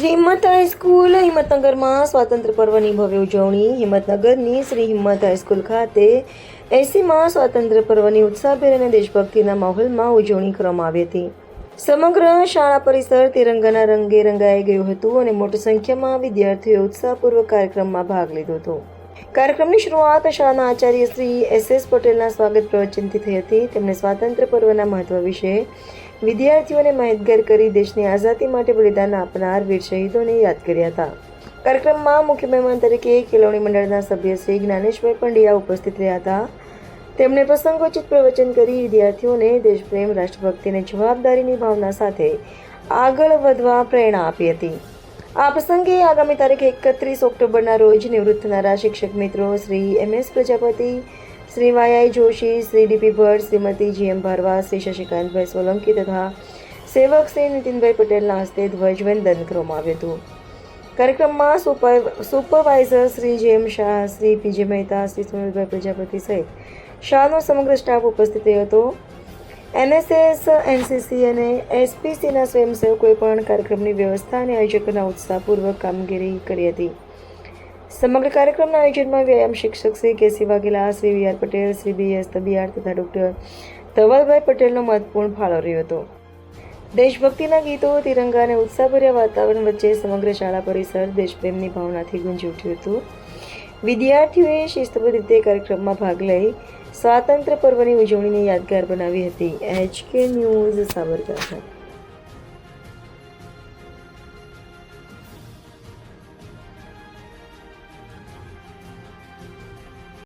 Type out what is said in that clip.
શ્રી હિંમત હાઈસ્કૂલ હિંમતનગરમાં સ્વાતંત્ર્ય પર્વની ભવ્ય ઉજવણી. હિંમતનગરની શ્રી હિંમત હાઈસ્કૂલ ખાતે 80માં સ્વાતંત્ર્ય પર્વની ઉત્સાહભેર અને દેશભક્તિના માહોલમાં ઉજવણી કરવામાં આવી હતી. સમગ્ર શાળા પરિસર તિરંગાના રંગે રંગાઈ ગયું હતું અને મોટી સંખ્યામાં વિદ્યાર્થીઓએ ઉત્સાહપૂર્વક કાર્યક્રમમાં ભાગ લીધો હતો. કાર્યક્રમની શરૂઆત શાળાના આચાર્ય શ્રી S.S. પટેલના સ્વાગત પ્રવચનથી થઈ હતી. તેમણે સ્વાતંત્ર્ય પર્વના મહત્વ વિશે વિદ્યાર્થીઓને માહિતગાર કરી દેશની આઝાદી માટે બલિદાન આપનાર વીર શહીદોને યાદ કર્યા હતા. કાર્યક્રમમાં મુખ્ય મહેમાન તરીકે કેળવણી મંડળના સભ્ય શ્રી જ્ઞાનેશભાઈ પંડ્યા ઉપસ્થિત રહ્યા હતા. તેમણે પ્રસંગોચિત પ્રવચન કરી વિદ્યાર્થીઓને દેશપ્રેમ, રાષ્ટ્રભક્તિ અને જવાબદારીની ભાવના સાથે આગળ વધવા પ્રેરણા આપી હતી. આ પ્રસંગે આગામી તારીખ 31 ઓક્ટોબરના રોજ નિવૃત્ત થનારા શિક્ષક મિત્રો Shri M.S. Prajapati, Shri Y.I. Joshi, Shri D.P. Bhatt, Shrimati G.M. ભારવા, Shri શશિકાંતભાઈ સોલંકી તથા સેવક શ્રી નીતિનભાઈ પટેલના હસ્તે ધ્વજવંદન કરવામાં આવ્યું હતું. કાર્યક્રમમાં supervisor Shri J.M. Shah, Shri P.J. Mehta, Shri Sunilbhai Prajapati સહિત શાળાનો સમગ્ર સ્ટાફ ઉપસ્થિત રહ્યો હતો. NSS, NCC અને SPCના સ્વયંસેવકોએ પણ કાર્યક્રમની વ્યવસ્થા અને આયોજકોના ઉત્સાહપૂર્વક કામગીરી કરી હતી. સમગ્ર કાર્યક્રમના આયોજનમાં વ્યાયામ શિક્ષક Shri K.C. Vaghela, Shri V.R. Patel, Shri B.S. તબિયાર તથા ડૉક્ટર ધવલભાઈ પટેલનો મહત્વપૂર્ણ ફાળો રહ્યો હતો. દેશભક્તિના ગીતો, તિરંગા અને ઉત્સાહભર્યા વાતાવરણ વચ્ચે સમગ્ર શાળા પરિસર દેશપ્રેમની ભાવનાથી ગુંજી ઉઠ્યું હતું. વિદ્યાર્થીઓએ શિસ્તબદ્ધ રીતે કાર્યક્રમમાં ભાગ લઈ સ્વાતંત્ર્ય પર્વની ઉજવણીને યાદગાર બનાવી હતી. HK news Sabarkantha.